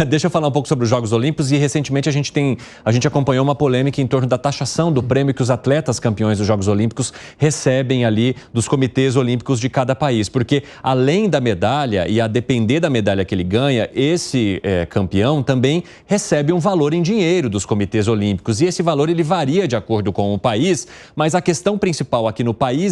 deixa eu falar um pouco sobre os Jogos Olímpicos. E recentemente a gente acompanhou uma polêmica em torno da taxação do prêmio que os atletas campeões dos Jogos Olímpicos recebem ali dos comitês olímpicos de cada país. Porque além da medalha, e a depender da medalha que ele ganha, esse campeão também recebe um valor em dinheiro dos comitês olímpicos. E esse valor ele varia de acordo com o país, mas a questão principal aqui no país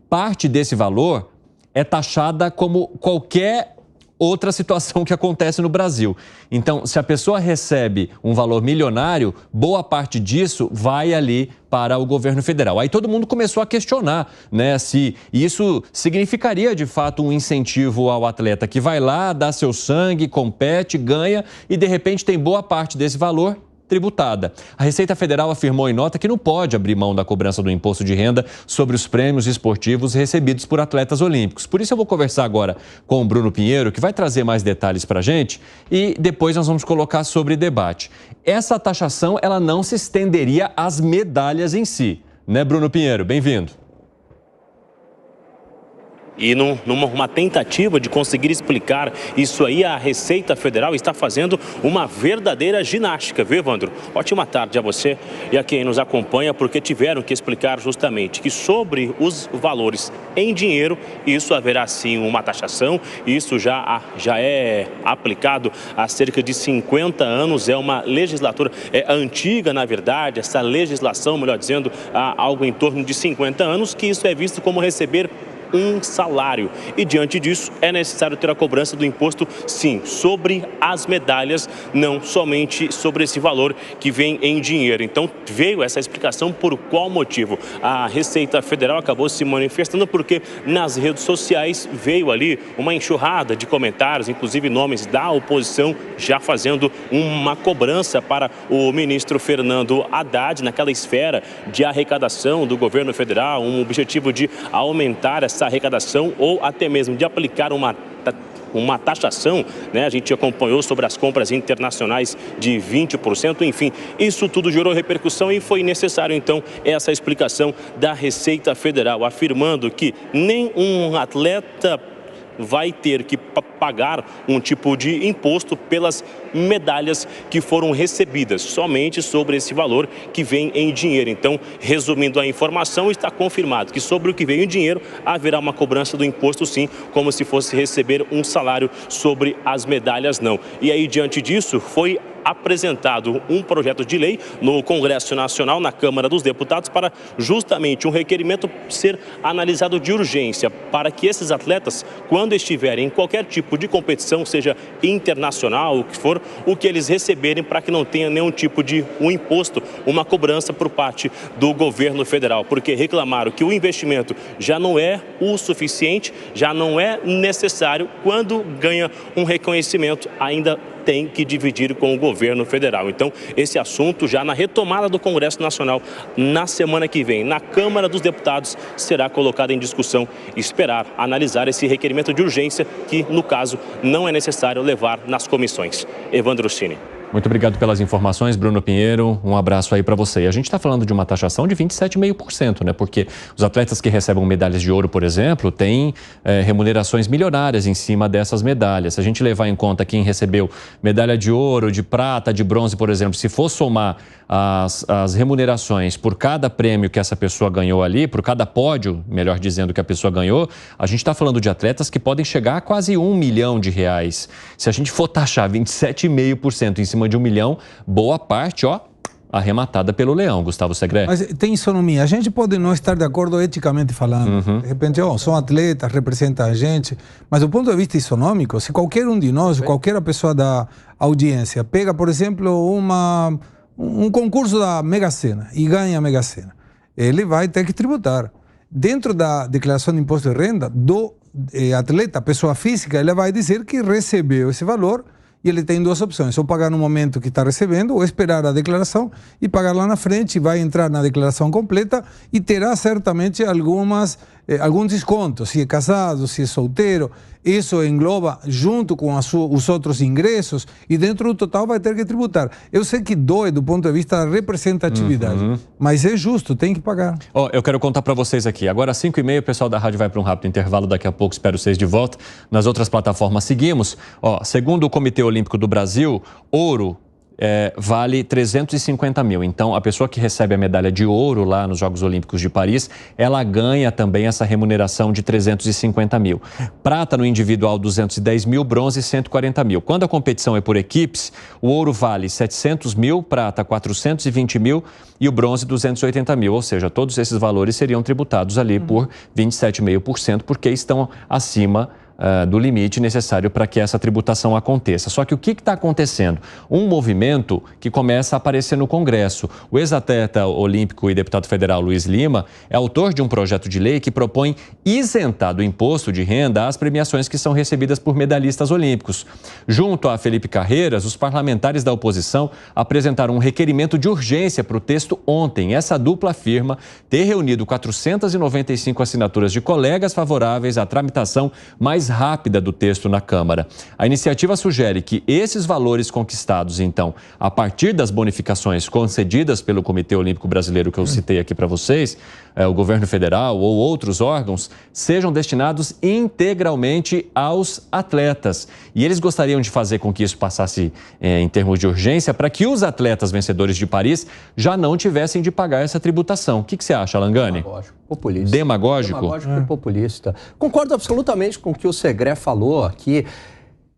parte desse valor é taxada como qualquer outra situação que acontece no Brasil. Então, se a pessoa recebe um valor milionário, boa parte disso vai ali para o governo federal. Aí todo mundo começou a questionar, né, se isso significaria de fato um incentivo ao atleta que vai lá, dá seu sangue, compete, ganha e de repente tem boa parte desse valor tributada. A Receita Federal afirmou em nota que não pode abrir mão da cobrança do imposto de renda sobre os prêmios esportivos recebidos por atletas olímpicos. Por isso eu vou conversar agora com o Bruno Pinheiro, que vai trazer mais detalhes para a gente e depois nós vamos colocar sobre debate. Essa taxação, ela não se estenderia às medalhas em si, né, Bruno Pinheiro? Bem-vindo. E numa tentativa de conseguir explicar isso aí, a Receita Federal está fazendo uma verdadeira ginástica, viu, Evandro? Ótima tarde a você e a quem nos acompanha, porque tiveram que explicar justamente que sobre os valores em dinheiro, isso haverá sim uma taxação, isso já é aplicado há cerca de 50 anos, é uma legislatura antiga, na verdade, essa legislação, melhor dizendo, há algo em torno de 50 anos, que isso é visto como receber um salário. E diante disso é necessário ter a cobrança do imposto, sim, sobre as medalhas, não somente sobre esse valor que vem em dinheiro. Então veio essa explicação por qual motivo a Receita Federal acabou se manifestando, porque nas redes sociais veio ali uma enxurrada de comentários, inclusive nomes da oposição já fazendo uma cobrança para o ministro Fernando Haddad naquela esfera de arrecadação do governo federal, um objetivo de aumentar essa arrecadação ou até mesmo de aplicar uma taxação, né? A gente acompanhou sobre as compras internacionais de 20%, enfim, isso tudo gerou repercussão e foi necessário então essa explicação da Receita Federal, afirmando que nem um atleta vai ter que pagar um tipo de imposto pelas medalhas que foram recebidas, somente sobre esse valor que vem em dinheiro. Então, resumindo a informação, está confirmado que sobre o que veio em dinheiro haverá uma cobrança do imposto sim, como se fosse receber um salário, sobre as medalhas não. E aí, diante disso, foi apresentado um projeto de lei no Congresso Nacional, na Câmara dos Deputados, para justamente um requerimento ser analisado de urgência, para que esses atletas, quando estiverem em qualquer tipo de competição, seja internacional, o que for, o que eles receberem, para que não tenha nenhum tipo de um imposto, uma cobrança por parte do governo federal, porque reclamaram que o investimento já não é o suficiente, já não é necessário, quando ganha um reconhecimento ainda tem que dividir com o governo federal. Então, esse assunto já na retomada do Congresso Nacional, na semana que vem, na Câmara dos Deputados, será colocado em discussão e esperar analisar esse requerimento de urgência que, no caso, não é necessário levar nas comissões. Evandro Cini. Muito obrigado pelas informações, Bruno Pinheiro. Um abraço aí para você. E a gente está falando de uma taxação de 27,5%, né? Porque os atletas que recebem medalhas de ouro, por exemplo, têm remunerações milionárias em cima dessas medalhas. Se a gente levar em conta quem recebeu medalha de ouro, de prata, de bronze, por exemplo, se for somar as remunerações por cada prêmio que essa pessoa ganhou ali, por cada pódio, melhor dizendo, que a pessoa ganhou, a gente está falando de atletas que podem chegar a quase R$1 milhão. Se a gente for taxar 27,5% em cima de 1 milhão, boa parte, arrematada pelo leão, Gustavo Segré. Mas tem isonomia. A gente pode não estar de acordo eticamente falando. De repente, são atletas, representam a gente. Mas do ponto de vista isonômico, se qualquer um de nós, qualquer pessoa da audiência, pega, por exemplo, um concurso da Mega Sena e ganha a Mega Sena, ele vai ter que tributar. Dentro da declaração de imposto de renda do atleta, pessoa física, ele vai dizer que recebeu esse valor. E ele tem duas opções, ou pagar no momento que está recebendo, ou esperar a declaração e pagar lá na frente, vai entrar na declaração completa e terá certamente algumas algum desconto, se é casado, se é solteiro. Isso engloba junto com os outros ingressos e dentro do total vai ter que tributar. Eu sei que dói do ponto de vista da representatividade, mas é justo, tem que pagar. Eu quero contar para vocês aqui. Agora, às 5h30, o pessoal da rádio vai para um rápido intervalo. Daqui a pouco espero vocês de volta. Nas outras plataformas seguimos. Segundo o Comitê Olímpico do Brasil, ouro vale 350 mil. Então, a pessoa que recebe a medalha de ouro lá nos Jogos Olímpicos de Paris, ela ganha também essa remuneração de 350 mil. Prata no individual, 210 mil, bronze, 140 mil. Quando a competição é por equipes, o ouro vale 700 mil, prata 420 mil e o bronze 280 mil. Ou seja, todos esses valores seriam tributados ali por 27,5%, porque estão acima do limite necessário para que essa tributação aconteça. Só que o que está acontecendo? Um movimento que começa a aparecer no Congresso. O ex-atleta olímpico e deputado federal Luiz Lima é autor de um projeto de lei que propõe isentar do imposto de renda as premiações que são recebidas por medalhistas olímpicos. Junto a Felipe Carreiras, os parlamentares da oposição apresentaram um requerimento de urgência para o texto ontem. Essa dupla afirma ter reunido 495 assinaturas de colegas favoráveis à tramitação mais rápida do texto na Câmara. A iniciativa sugere que esses valores conquistados, então, a partir das bonificações concedidas pelo Comitê Olímpico Brasileiro, que eu citei aqui para vocês, o governo federal ou outros órgãos, sejam destinados integralmente aos atletas. E eles gostariam de fazer com que isso passasse em termos de urgência para que os atletas vencedores de Paris já não tivessem de pagar essa tributação. O que você acha, Langani? Demagógico, populista. Demagógico? Demagógico e populista. Concordo absolutamente com o que o Segré falou aqui.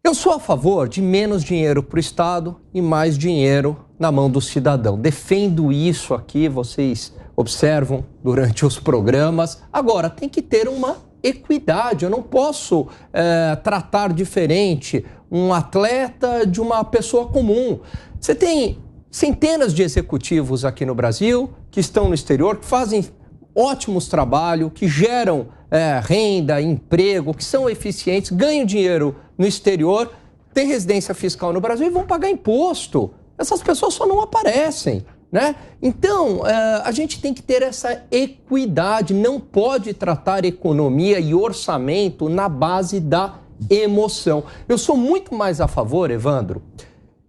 Eu sou a favor de menos dinheiro para o Estado e mais dinheiro na mão do cidadão. Defendo isso aqui, vocês observam durante os programas. Agora, tem que ter uma equidade. Eu não posso tratar diferente um atleta de uma pessoa comum. Você tem centenas de executivos aqui no Brasil que estão no exterior, que fazem ótimos trabalhos, que geram renda, emprego, que são eficientes, ganham dinheiro no exterior, têm residência fiscal no Brasil e vão pagar imposto. Essas pessoas só não aparecem, né? Então, a gente tem que ter essa equidade, não pode tratar economia e orçamento na base da emoção. Eu sou muito mais a favor, Evandro,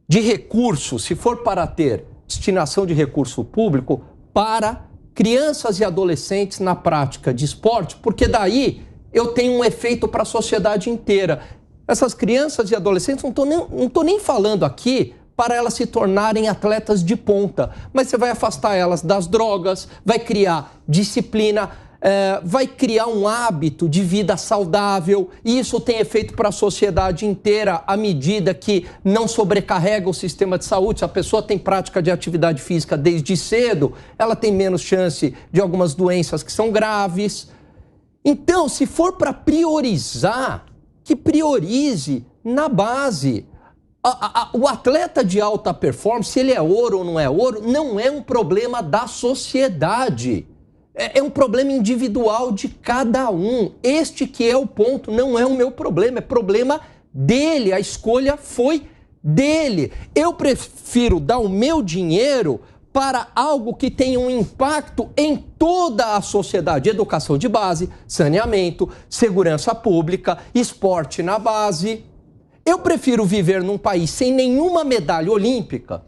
de recursos, se for para ter destinação de recurso público, para crianças e adolescentes na prática de esporte, porque daí eu tenho um efeito para a sociedade inteira. Essas crianças e adolescentes, não estou nem falando aqui para elas se tornarem atletas de ponta, mas você vai afastar elas das drogas, vai criar disciplina, vai criar um hábito de vida saudável, e isso tem efeito para a sociedade inteira à medida que não sobrecarrega o sistema de saúde. Se a pessoa tem prática de atividade física desde cedo, ela tem menos chance de algumas doenças que são graves. Então, se for para priorizar, que priorize na base. O atleta de alta performance, se ele é ouro ou não é um problema da sociedade. É um problema individual de cada um. Este que é o ponto, não é o meu problema, é problema dele. A escolha foi dele. Eu prefiro dar o meu dinheiro para algo que tenha um impacto em toda a sociedade. Educação de base, saneamento, segurança pública, esporte na base. Eu prefiro viver num país sem nenhuma medalha olímpica,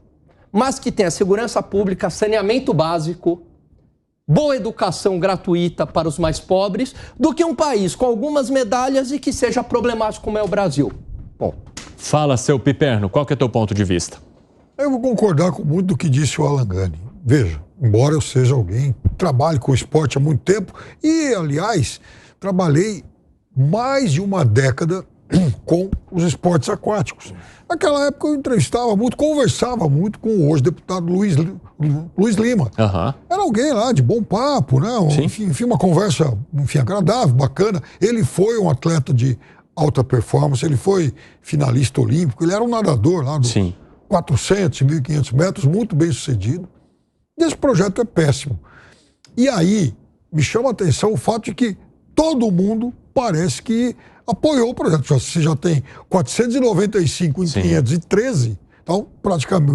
mas que tenha segurança pública, saneamento básico, boa educação gratuita para os mais pobres, do que um país com algumas medalhas e que seja problemático como é o Brasil. Bom. Fala, seu Piperno, qual que é o teu ponto de vista? Eu vou concordar com muito do que disse o Langani. Veja, embora eu seja alguém que trabalhe com esporte há muito tempo e, aliás, trabalhei mais de uma década com os esportes aquáticos. Naquela época eu entrevistava muito, conversava muito com o hoje deputado Luiz Lima. Uhum. Era alguém lá de bom papo, né? Enfim, uma conversa agradável, bacana. Ele foi um atleta de alta performance, ele foi finalista olímpico, ele era um nadador lá dos 400, 1.500 metros, muito bem sucedido. E esse projeto é péssimo. E aí me chama a atenção o fato de que todo mundo parece que apoiou o projeto. Você já tem 495 em 513, então praticamente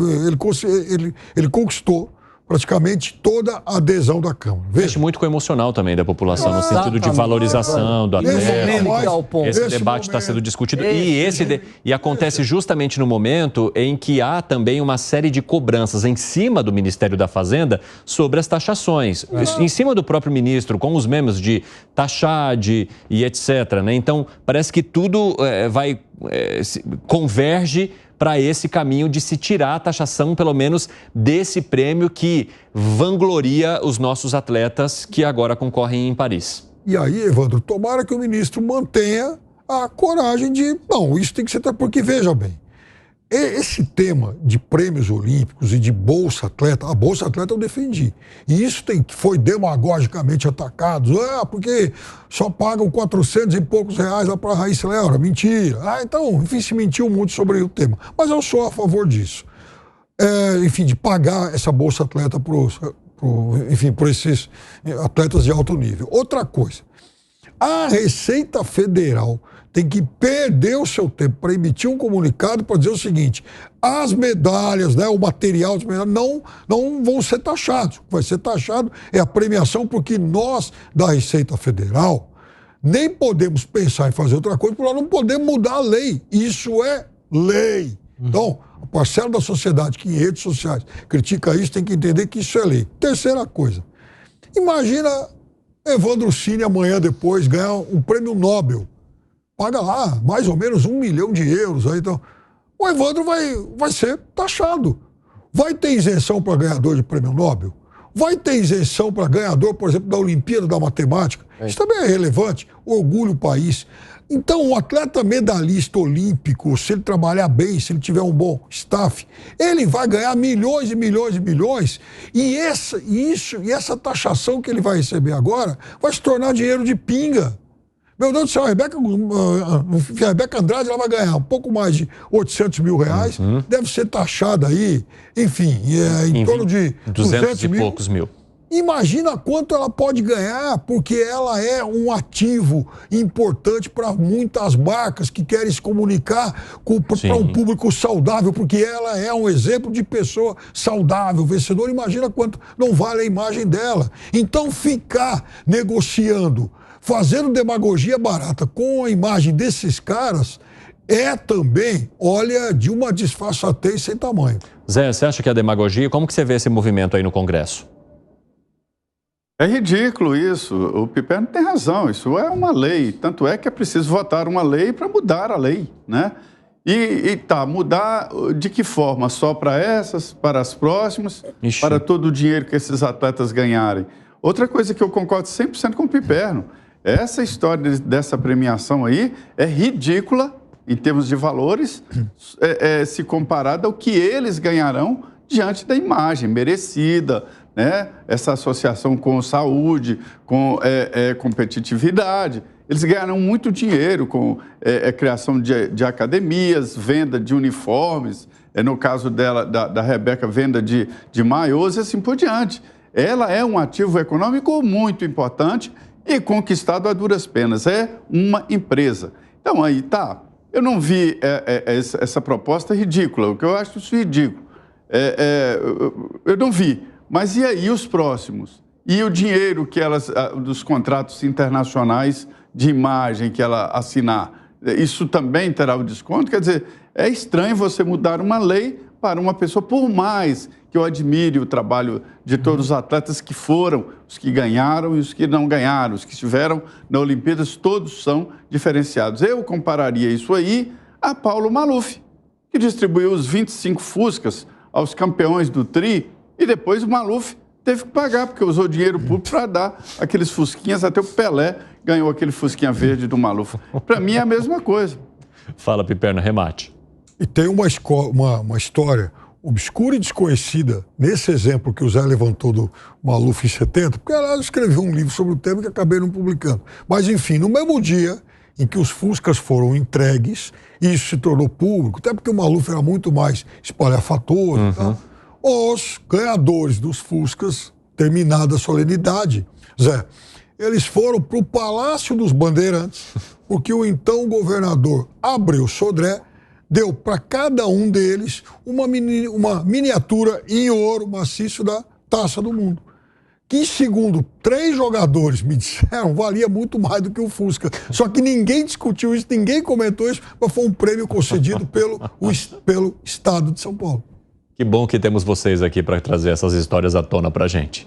ele conquistou praticamente toda a adesão da Câmara. Mexe muito com o emocional também da população, no sentido de valorização do atleta. Esse debate está sendo discutido. E acontece justamente no momento em que há também uma série de cobranças em cima do Ministério da Fazenda sobre as taxações. Em cima do próprio ministro, com os memes de taxar e etc. Né? Então, parece que tudo converge para esse caminho de se tirar a taxação, pelo menos, desse prêmio que vangloria os nossos atletas que agora concorrem em Paris. E aí, Evandro, tomara que o ministro mantenha a coragem de... Não, isso tem que ser... Porque, veja bem, esse tema de prêmios olímpicos e de Bolsa Atleta, a Bolsa Atleta eu defendi. E isso foi demagogicamente atacado. Porque só pagam 400 e poucos reais lá para a Raíssa Leal. Mentira. Então, enfim, se mentiu muito sobre o tema. Mas eu sou a favor disso. Enfim, de pagar essa Bolsa Atleta por esses atletas de alto nível. Outra coisa, a Receita Federal tem que perder o seu tempo para emitir um comunicado para dizer o seguinte: as medalhas, né, o material das medalhas não vão ser taxados. O que vai ser taxado é a premiação, porque nós, da Receita Federal, nem podemos pensar em fazer outra coisa, porque nós não podemos mudar a lei. Isso é lei. Então, a parcela da sociedade que em redes sociais critica isso tem que entender que isso é lei. Terceira coisa, imagina Evandro Cini amanhã depois ganhar um prêmio Nobel. Paga lá mais ou menos 1 milhão de euros. Aí, então, o Evandro vai ser taxado. Vai ter isenção para ganhador de prêmio Nobel? Vai ter isenção para ganhador, por exemplo, da Olimpíada da Matemática? Isso também é relevante, orgulha o país. Então, um atleta medalhista olímpico, se ele trabalhar bem, se ele tiver um bom staff, ele vai ganhar milhões e milhões e milhões. E essa taxação que ele vai receber agora vai se tornar dinheiro de pinga. Meu Deus do céu, a Rebeca Andrade ela vai ganhar um pouco mais de 800 mil reais, deve ser taxada aí, enfim, em torno de 200 e poucos mil. Imagina quanto ela pode ganhar, porque ela é um ativo importante para muitas marcas que querem se comunicar para um público saudável, porque ela é um exemplo de pessoa saudável, vencedora. Imagina quanto não vale a imagem dela. Então, ficar negociando, fazendo demagogia barata com a imagem desses caras é também, olha, de uma disfarçatez sem tamanho. Zé, você acha que é demagogia? Como que você vê esse movimento aí no Congresso? É ridículo isso. O Piperno tem razão. Isso é uma lei. Tanto é que é preciso votar uma lei para mudar a lei, né? Mudar de que forma? Só para essas, para as próximas, para todo o dinheiro que esses atletas ganharem. Outra coisa que eu concordo 100% com o Piperno, essa história dessa premiação aí é ridícula em termos de valores, se comparada ao que eles ganharão diante da imagem merecida, né? Essa associação com saúde, com competitividade. Eles ganharam muito dinheiro com criação de academias, venda de uniformes, no caso da Rebeca, venda de maiôs e assim por diante. Ela é um ativo econômico muito importante e conquistado a duras penas. É uma empresa. Então, aí tá. Eu não vi essa proposta ridícula. O que eu acho isso ridículo. Eu não vi. Mas e aí os próximos? E o dinheiro que dos contratos internacionais de imagem que ela assinar? Isso também terá o desconto? Quer dizer, é estranho você mudar uma lei para uma pessoa, por mais que eu admire o trabalho de todos os atletas que foram, os que ganharam e os que não ganharam, os que estiveram na Olimpíadas, todos são diferenciados. Eu compararia isso aí a Paulo Maluf, que distribuiu os 25 Fuscas aos campeões do Tri, e depois o Maluf teve que pagar, porque usou dinheiro público para dar aqueles fusquinhas, até o Pelé ganhou aquele fusquinha verde do Maluf. Para mim é a mesma coisa. Fala, Piperno, remate. E tem uma história obscura e desconhecida nesse exemplo que o Zé levantou do Maluf em 70, porque ela escreveu um livro sobre o tema que acabei não publicando. Mas, enfim, no mesmo dia em que os Fuscas foram entregues, e isso se tornou público, até porque o Maluf era muito mais espalhafatoso e tal, os ganhadores dos Fuscas, terminada a solenidade, Zé, eles foram para o Palácio dos Bandeirantes, porque o então governador Abreu Sodré deu para cada um deles uma miniatura em ouro maciço da Taça do Mundo. Que, segundo 3 jogadores me disseram, valia muito mais do que o Fusca. Só que ninguém discutiu isso, ninguém comentou isso, mas foi um prêmio concedido pelo Estado de São Paulo. Que bom que temos vocês aqui para trazer essas histórias à tona para a gente.